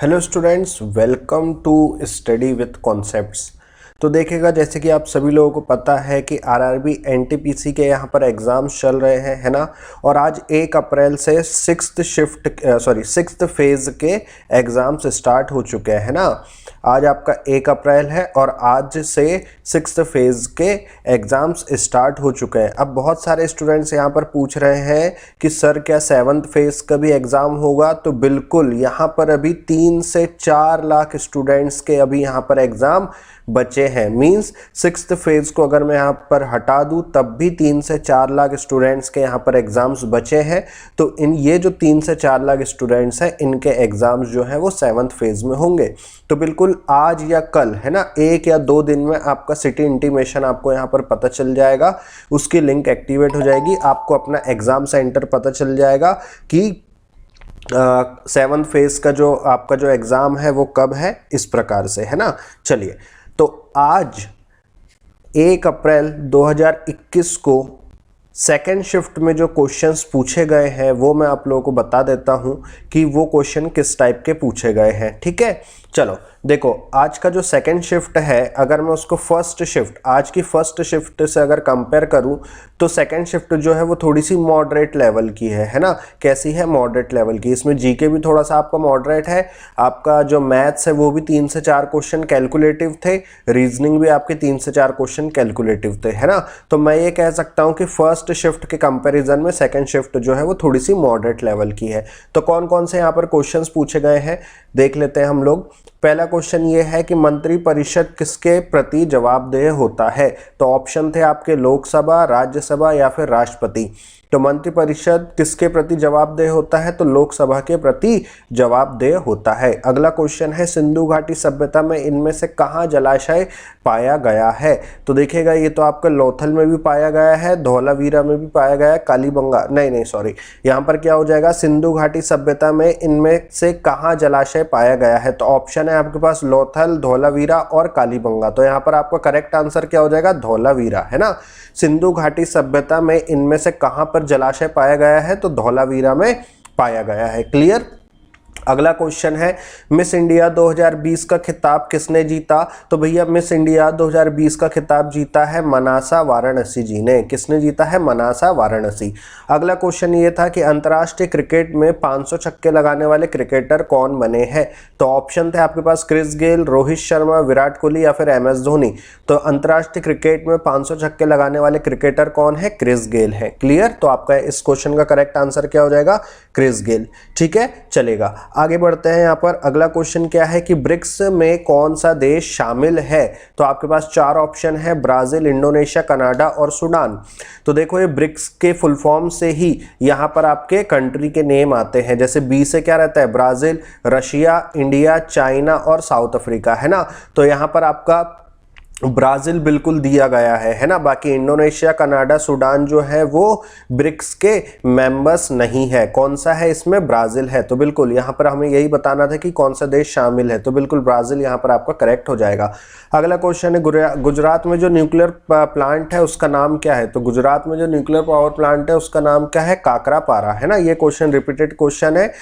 Hello students, welcome to study with concepts. तो देखिएगा, जैसे कि आप सभी लोगों को पता है कि आरआरबी एनटीपीसी के यहाँ पर एग्ज़ाम्स चल रहे हैं, है ना। और आज 1 अप्रैल से सिक्स्थ फेज़ के एग्ज़ाम्स स्टार्ट हो चुके हैं, है ना। आज आपका 1 अप्रैल है और आज से 6th फेज़ के एग्ज़ाम्स स्टार्ट हो चुके हैं। अब बहुत सारे स्टूडेंट्स यहाँ पर पूछ रहे हैं कि सर क्या 7th फेज़ का भी एग्ज़ाम होगा। तो बिल्कुल, यहाँ पर अभी 3 से 4 लाख स्टूडेंट्स के अभी यहाँ पर एग्ज़ाम बचे हैं। मींस 6th फेज़ को अगर मैं यहाँ पर हटा दूँ तब भी 3 से 4 लाख स्टूडेंट्स के यहाँ पर एग्ज़ाम्स बचे हैं। तो ये जो 3 से 4 लाख स्टूडेंट्स हैं, इनके एग्ज़ाम्स जो हैं वो 7th फेज़ में होंगे। तो बिल्कुल आज या कल, है ना, 1 या 2 दिन में आपका सिटी इंटीमेशन आपको यहाँ पर पता चल जाएगा, उसकी लिंक एक्टिवेट हो जाएगी, आपको अपना एग्ज़ाम सेंटर पता चल जाएगा कि 7th फेज़ का जो आपका जो एग्ज़ाम है वो कब है, इस प्रकार से, है ना। चलिए, तो आज 1 अप्रैल 2021 को सेकेंड शिफ्ट में जो क्वेश्चंस पूछे गए हैं वो मैं आप लोगों को बता देता हूं कि वो क्वेश्चन किस टाइप के पूछे गए हैं। ठीक है, चलो देखो, आज का जो सेकेंड शिफ्ट है, अगर मैं उसको आज की फर्स्ट शिफ्ट से अगर कंपेयर करूं तो सेकेंड शिफ्ट जो है वो थोड़ी सी मॉडरेट लेवल की है ना। कैसी है? मॉडरेट लेवल की। इसमें जीके भी थोड़ा सा आपका मॉडरेट है, आपका जो मैथ्स है वो भी 3 से 4 क्वेश्चन कैलकुलेटिव थे, रीजनिंग भी आपके 3 से 4 क्वेश्चन कैलकुलेटिव थे, है ना। तो मैं ये कह सकता हूँ कि फर्स्ट शिफ्ट के कंपैरिजन में सेकेंड शिफ्ट जो है वो थोड़ी सी मॉडरेट लेवल की है। तो कौन कौन से यहाँ पर क्वेश्चंस पूछे गए हैं देख लेते हैं हम लोग। पहला क्वेश्चन ये है कि मंत्री परिषद किसके प्रति जवाबदेह होता है। तो ऑप्शन थे आपके लोकसभा, राज्यसभा या फिर राष्ट्रपति। तो मंत्री परिषद किसके प्रति जवाबदेह होता है? तो लोकसभा के प्रति जवाबदेह होता है। अगला क्वेश्चन है सिंधु घाटी सभ्यता में इनमें से कहाँ जलाशय पाया गया है। तो देखिएगा, ये तो आपका लोथल में भी पाया गया है, धौलावीरा में भी पाया गया है, कालीबंगा यहाँ पर क्या हो जाएगा, सिंधु घाटी सभ्यता में इनमें से कहाँ जलाशय पाया गया है। तो ऑप्शन है आपके पास लोथल, धौलावीरा और कालीबंगा। तो यहाँ पर आपका करेक्ट आंसर क्या हो जाएगा? धौलावीरा, है ना। सिंधु घाटी सभ्यता में इनमें से कहाँ पर जलाशय पाया गया है? तो धौलावीरा में पाया गया है। क्लियर। अगला क्वेश्चन है मिस इंडिया 2020 का खिताब किसने जीता। तो भैया मिस इंडिया 2020 का खिताब जीता है मनासा वाराणसी जी ने। किसने जीता है? मनासा वाराणसी। अगला क्वेश्चन ये था कि अंतर्राष्ट्रीय क्रिकेट में 500 छक्के लगाने वाले क्रिकेटर कौन बने हैं। तो ऑप्शन थे आपके पास क्रिस गेल, रोहित शर्मा, विराट कोहली या फिर MS धोनी। तो अंतर्राष्ट्रीय क्रिकेट में 500 छक्के लगाने वाले क्रिकेटर कौन है? क्रिस गेल है। क्लियर। तो आपका इस क्वेश्चन का करेक्ट आंसर क्या हो जाएगा? Chris Gayle. ठीक है, चलेगा, आगे बढ़ते हैं। यहाँ पर अगला क्वेश्चन क्या है कि ब्रिक्स में कौन सा देश शामिल है। तो आपके पास 4 ऑप्शन है, ब्राजील, इंडोनेशिया, कनाडा और सूडान। तो देखो, ये ब्रिक्स के फुल फॉर्म से ही यहाँ पर आपके कंट्री के नेम आते हैं। जैसे बी से क्या रहता है? ब्राजील, रशिया, इंडिया, चाइना और साउथ अफ्रीका, है ना। तो यहाँ पर आपका ब्राजील बिल्कुल दिया गया है ना। बाकी इंडोनेशिया, कनाडा, सूडान जो है वो ब्रिक्स के मेंबर्स नहीं है। कौन सा है इसमें? ब्राजील है। तो बिल्कुल यहाँ पर हमें यही बताना था कि कौन सा देश शामिल है। तो बिल्कुल ब्राजील यहाँ पर आपका करेक्ट हो जाएगा। अगला क्वेश्चन है गुजरात में जो न्यूक्लियर प्लांट है उसका नाम क्या है। तो गुजरात में जो न्यूक्लियर पावर प्लांट है उसका नाम क्या है? काकरापारा, है ना। ये क्वेश्चन रिपीटेड क्वेश्चन है,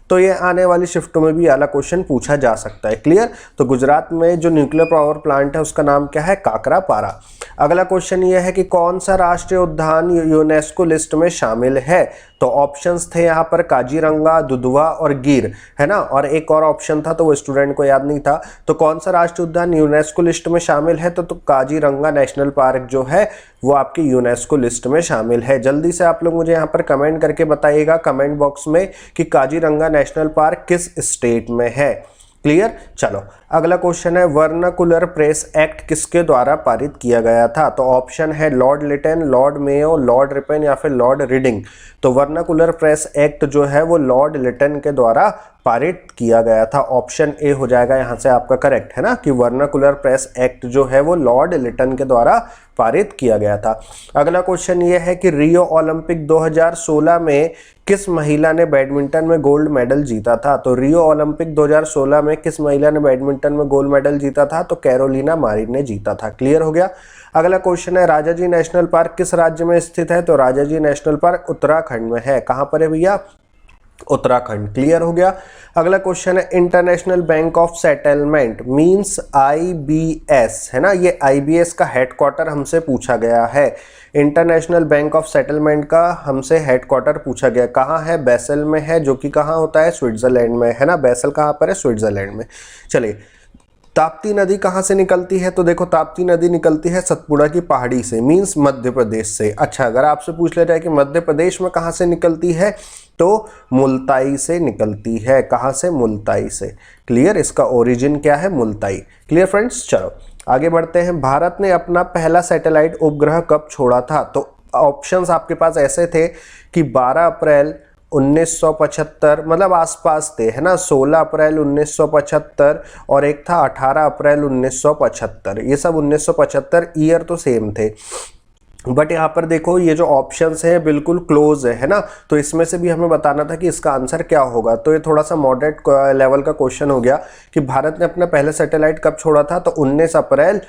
तो ये आने वाली शिफ्टों में भी वाला क्वेश्चन पूछा जा सकता है। क्लियर। तो गुजरात में जो न्यूक्लियर पावर प्लांट है उसका नाम क्या है? काकरापारा। अगला क्वेश्चन ये है कि कौन सा राष्ट्रीय उद्यान यूनेस्को लिस्ट में शामिल है। तो ऑप्शंस थे यहाँ पर काजीरंगा, दुधवा और गिर, है ना। और एक और ऑप्शन था तो वो स्टूडेंट को याद नहीं था। तो कौन सा राष्ट्रीय उद्यान यूनेस्को लिस्ट में शामिल है? तो काजीरंगा नेशनल पार्क जो है वो आपकी यूनेस्को लिस्ट में शामिल है। जल्दी से आप लोग मुझे यहाँ पर कमेंट करके बताइएगा कमेंट बॉक्स में कि काजीरंगा नेशनल पार्क किस स्टेट में है। क्लियर। चलो, अगला क्वेश्चन है वर्नाकुलर प्रेस एक्ट किसके द्वारा पारित किया गया था। तो ऑप्शन है Lord Lytton, Lord Mayo, Lord Ripon या फिर लॉर्ड रीडिंग। तो वर्नाकुलर प्रेस एक्ट जो है वो लॉर्ड लिटन के द्वारा पारित किया गया था। ऑप्शन ए हो जाएगा यहाँ से आपका करेक्ट, है ना, कि वर्नाकुलर प्रेस एक्ट जो है वो लॉर्ड लिटन के द्वारा पारित किया गया था। अगला क्वेश्चन ये है कि रियो ओलंपिक 2016 में किस महिला ने बैडमिंटन में गोल्ड मेडल जीता था। तो रियो ओलंपिक 2016 में किस महिला ने बैडमिंटन में गोल्ड मेडल जीता था। तो कैरोलिना मारिन ने जीता था। क्लियर हो गया। अगला क्वेश्चन है राजाजी नेशनल पार्क किस राज्य में स्थित है। तो राजाजी नेशनल पार्क उत्तराखंड में है। कहां पर है भैया? उत्तराखंड। क्लियर हो गया। अगला क्वेश्चन है international bank of settlement means IBS, है ना, ये आईबीएस का हेडक्वार्टर हमसे पूछा गया है। इंटरनेशनल बैंक ऑफ सेटलमेंट का हमसे हेडक्वार्टर पूछा गया, कहाँ है? बेसल में है, जो कि कहाँ होता है? स्विट्जरलैंड में, है ना। बेसल कहाँ पर है? स्विट्जरलैंड में। चलिए, ताप्ती नदी कहाँ से निकलती है? तो देखो, ताप्ती नदी निकलती है सतपुड़ा की पहाड़ी से, मींस मध्य प्रदेश से। अच्छा, अगर आपसे पूछ लिया जाए कि मध्य प्रदेश में कहाँ से निकलती है, तो मुल्ताई से निकलती है। कहाँ से? मुल्ताई से। क्लियर, इसका ओरिजिन क्या है? मुल्ताई। क्लियर फ्रेंड्स, चलो आगे बढ़ते हैं। भारत ने अपना पहला सैटेलाइट उपग्रह कब छोड़ा था? तो ऑप्शंस आपके पास ऐसे थे कि 12 अप्रैल 1975, मतलब आसपास थे, है ना। 16 अप्रैल 1975 और एक था 18 अप्रैल 1975। ये सब 1975 ईयर तो सेम थे, बट यहाँ पर देखो ये जो ऑप्शंस है बिल्कुल क्लोज है ना। तो इसमें से भी हमें बताना था कि इसका आंसर क्या होगा। तो ये थोड़ा सा मॉडरेट लेवल का क्वेश्चन हो गया कि भारत ने अपना पहला सैटेलाइट कब छोड़ा था? तो 19 अप्रैल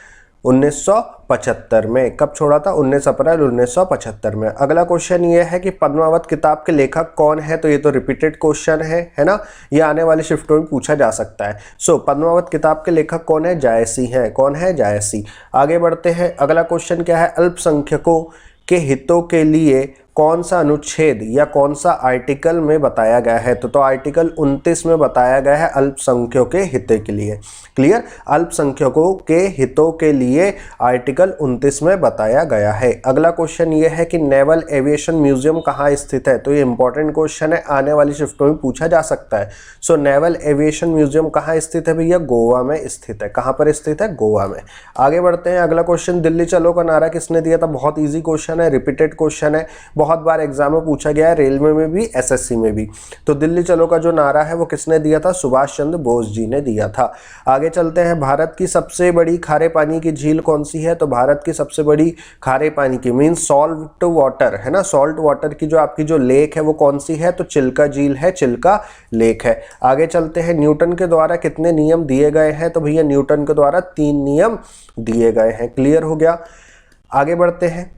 1975 में। कब छोड़ा था? 19 अप्रैल 1975 में। अगला क्वेश्चन ये है कि पद्मावत किताब के लेखक कौन है? तो ये तो रिपीटेड क्वेश्चन है ना। ये आने वाली शिफ्टों में पूछा जा सकता है। सो पद्मावत किताब के लेखक कौन है? जायसी है। कौन है? जायसी। आगे बढ़ते हैं। अगला क्वेश्चन क्या है? अल्पसंख्यकों के हितों के लिए कौन सा अनुच्छेद या कौन सा आर्टिकल में बताया गया है? तो आर्टिकल 29 में बताया गया है अल्पसंख्यकों के हितों के लिए। क्लियर, अल्पसंख्यकों के हितों के लिए आर्टिकल 29 में बताया गया है। अगला क्वेश्चन ये है कि नेवल एविएशन म्यूजियम कहाँ स्थित है? तो ये इंपॉर्टेंट क्वेश्चन है, आने वाली शिफ्टों में पूछा जा सकता है। सो नेवल एविएशन म्यूजियम कहाँ स्थित है भैया? गोवा में स्थित है। कहाँ पर स्थित है? गोवा में। आगे बढ़ते हैं। अगला क्वेश्चन, दिल्ली चलो का नारा किसने दिया था? बहुत ईजी क्वेश्चन है, रिपीटेड क्वेश्चन है, बहुत बार एग्जाम में पूछा गया है, रेलवे में भी, एसएससी में भी। तो दिल्ली चलो का जो नारा है वो किसने दिया था? सुभाष चंद्र बोस जी ने दिया था। आगे चलते हैं। भारत की सबसे बड़ी खारे पानी की झील कौन सी है? तो भारत की सबसे बड़ी खारे पानी की, मींस सॉल्ट वाटर, है ना, सॉल्ट वाटर की जो आपकी जो लेक है वो कौन सी है? तो चिल्का झील है, चिल्का लेक है। आगे चलते हैं। न्यूटन के द्वारा कितने नियम दिए गए हैं? तो भैया न्यूटन के द्वारा 3 नियम दिए गए हैं। क्लियर हो गया। आगे बढ़ते हैं।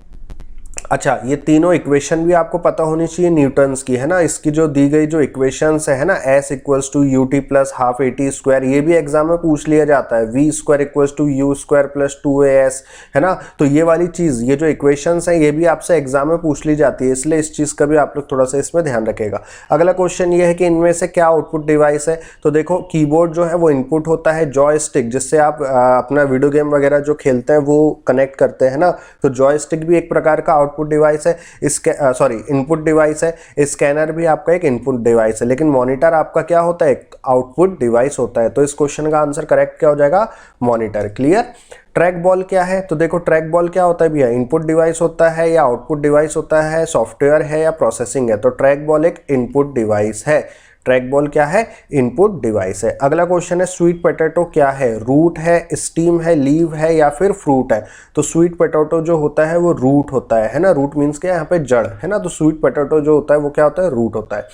अच्छा, ये तीनों इक्वेशन भी आपको पता होनी चाहिए न्यूटन्स की, है ना। इसकी जो दी गई जो इक्वेशंस है ना, s equals to u t plus half a t square, ये भी एग्जाम में पूछ लिया जाता है। v square equals to u square plus 2as, है ना। तो ये वाली चीज, ये जो इक्वेशंस है ये भी आपसे एग्जाम में पूछ ली जाती है, इसलिए इस चीज का भी आप लोग थोड़ा सा इसमें ध्यान रखेगा। अगला क्वेश्चन ये है कि इनमें से क्या आउटपुट डिवाइस है? तो देखो, कीबोर्ड जो है वो इनपुट होता है, जॉयस्टिक जिससे आप अपना वीडियो गेम वगैरह जो खेलते हैं वो कनेक्ट करते हैं ना, तो जॉयस्टिक भी एक प्रकार का आउटपुट डिवाइस है। इनपुट डिवाइस है। स्कैनर भी आपका एक इनपुट डिवाइस है, लेकिन मॉनिटर आपका क्या होता है? एक आउटपुट डिवाइस होता है। तो इस क्वेश्चन का आंसर करेक्ट क्या हो जाएगा? मॉनिटर। क्लियर। ट्रैक बॉल क्या है? तो देखो, ट्रैक बॉल क्या होता है भैया? इनपुट डिवाइस होता है या आउटपुट डिवाइस होता है, सॉफ्टवेयर है या प्रोसेसिंग है? तो ट्रैक बॉल एक इनपुट डिवाइस है। ट्रैक बॉल क्या है? इनपुट डिवाइस है। अगला क्वेश्चन है, स्वीट पोटैटो क्या है? रूट है, स्टीम है, लीव है या फिर फ्रूट है? तो स्वीट पोटैटो जो होता है वो रूट होता है ना। रूट मीन्स क्या? यहाँ पे जड़, है ना। तो स्वीट पोटैटो जो होता है वो क्या होता है? रूट होता है।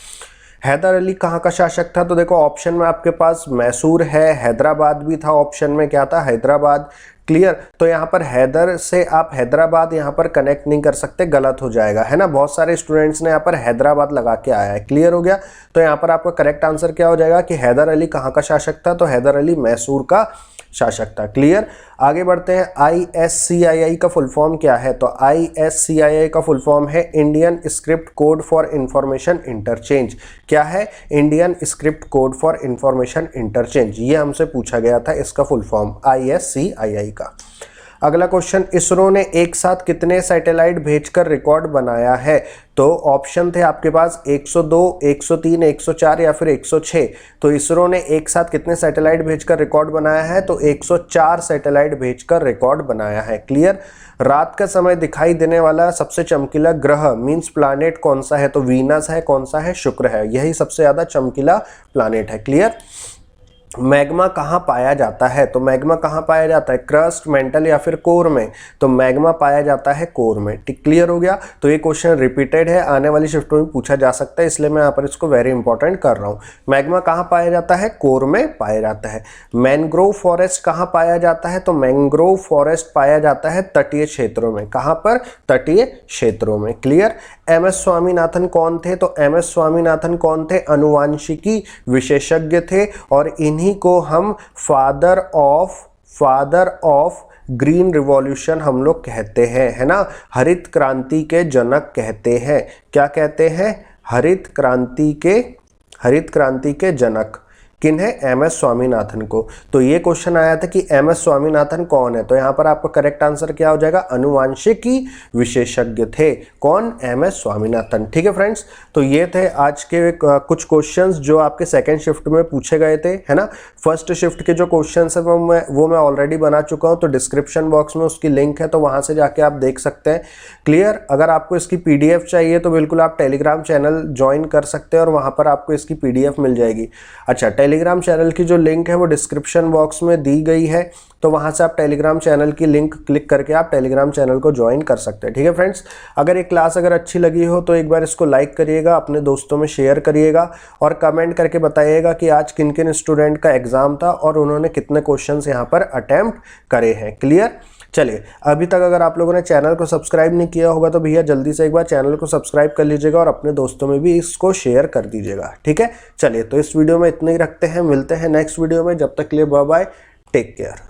हैदर अली कहाँ का शासक था? तो देखो, ऑप्शन में आपके पास मैसूर है, हैदराबाद भी था, ऑप्शन में क्या था? हैदराबाद। क्लियर। तो यहाँ पर हैदर से आप हैदराबाद यहाँ पर कनेक्ट नहीं कर सकते, गलत हो जाएगा, है ना। बहुत सारे स्टूडेंट्स ने यहाँ पर हैदराबाद लगा के आया है। क्लियर हो गया। तो यहाँ पर आपका करेक्ट आंसर क्या हो जाएगा कि हैदर अली कहाँ का शासक था? तो हैदर अली मैसूर का शासक था। क्लियर। आगे बढ़ते हैं। ISCII का फुल फॉर्म क्या है? तो ISCII का फुल फॉर्म है Indian script code for information interchange. क्या है? Indian script code for information interchange. ये हमसे पूछा गया था, इसका फुल फॉर्म ISCII का। अगला क्वेश्चन, इसरो ने एक साथ कितने सैटेलाइट भेजकर रिकॉर्ड बनाया है? तो ऑप्शन थे आपके पास 102, 103, 104 या फिर 106। तो इसरो ने एक साथ कितने सैटेलाइट भेजकर रिकॉर्ड बनाया है? तो 104 सैटेलाइट भेजकर रिकॉर्ड बनाया है। क्लियर। रात का समय दिखाई देने वाला सबसे चमकीला ग्रह मींस प्लैनेट कौन सा है? तो वीनस है, कौन सा है? शुक्र है। यही सबसे ज्यादा चमकीला प्लैनेट है। क्लियर। मैग्मा कहाँ पाया जाता है, तो मैग्मा कहाँ पाया जाता है, क्रस्ट, मेंटल या फिर कोर में, तो मैग्मा पाया जाता है कोर में। ठीक, क्लियर हो गया। तो ये क्वेश्चन रिपीटेड है, आने वाली शिफ्ट में पूछा जा सकता है, इसलिए मैं यहाँ पर इसको वेरी इंपॉर्टेंट कर रहा हूँ। मैग्मा कहाँ पाया जाता है, कोर में पाया जाता है। मैंग्रोव फॉरेस्ट कहाँ पाया जाता है, तो मैंग्रोव फॉरेस्ट पाया जाता है तटीय क्षेत्रों में। कहाँ पर, तटीय क्षेत्रों में। क्लियर। एम एस स्वामीनाथन कौन थे, तो एम एस स्वामीनाथन कौन थे, अनुवांशिकी विशेषज्ञ थे, और इन्हीं को हम फादर ऑफ ग्रीन रिवॉल्यूशन हम लोग कहते हैं, है ना, हरित क्रांति के जनक कहते हैं। क्या कहते हैं, हरित क्रांति के जनक। किन है, एम एस स्वामीनाथन को। तो ये क्वेश्चन आया था कि एम एस स्वामीनाथन कौन है, तो यहां पर आपका करेक्ट आंसर क्या हो जाएगा, अनुवांशिकी विशेषज्ञ थे। कौन, एम एस स्वामीनाथन। ठीक है फ्रेंड्स, तो ये थे आज के कुछ क्वेश्चंस जो आपके सेकंड शिफ्ट में पूछे गए थे, है ना। फर्स्ट शिफ्ट के जो क्वेश्चंस है वो मैं ऑलरेडी बना चुका हूं, तो डिस्क्रिप्शन बॉक्स में उसकी लिंक है, तो वहां से जाके आप देख सकते हैं। क्लियर। अगर आपको इसकी PDF चाहिए तो बिल्कुल आप टेलीग्राम चैनल ज्वाइन कर सकते हैं और वहां पर आपको इसकी PDF मिल जाएगी। अच्छा, टेलीग्राम चैनल की जो लिंक है वो डिस्क्रिप्शन बॉक्स में दी गई है, तो वहां से आप टेलीग्राम चैनल की लिंक क्लिक करके आप टेलीग्राम चैनल को ज्वाइन कर सकते हैं। ठीक है फ्रेंड्स, अगर ये क्लास अगर अच्छी लगी हो तो एक बार इसको लाइक करिएगा, अपने दोस्तों में शेयर करिएगा, और कमेंट करके बताइएगा कि आज किन किन स्टूडेंट का एग्जाम था और उन्होंने कितने क्वेश्चंस यहाँ पर अटेम्प्ट करे हैं। क्लियर। चलिए, अभी तक अगर आप लोगों ने चैनल को सब्सक्राइब नहीं किया होगा तो भैया जल्दी से एक बार चैनल को सब्सक्राइब कर लीजिएगा और अपने दोस्तों में भी इसको शेयर कर दीजिएगा। ठीक है। चलिए, तो इस वीडियो में इतना ही रखते हैं, मिलते हैं नेक्स्ट वीडियो में। जब तक के लिए बाय बाय, टेक केयर।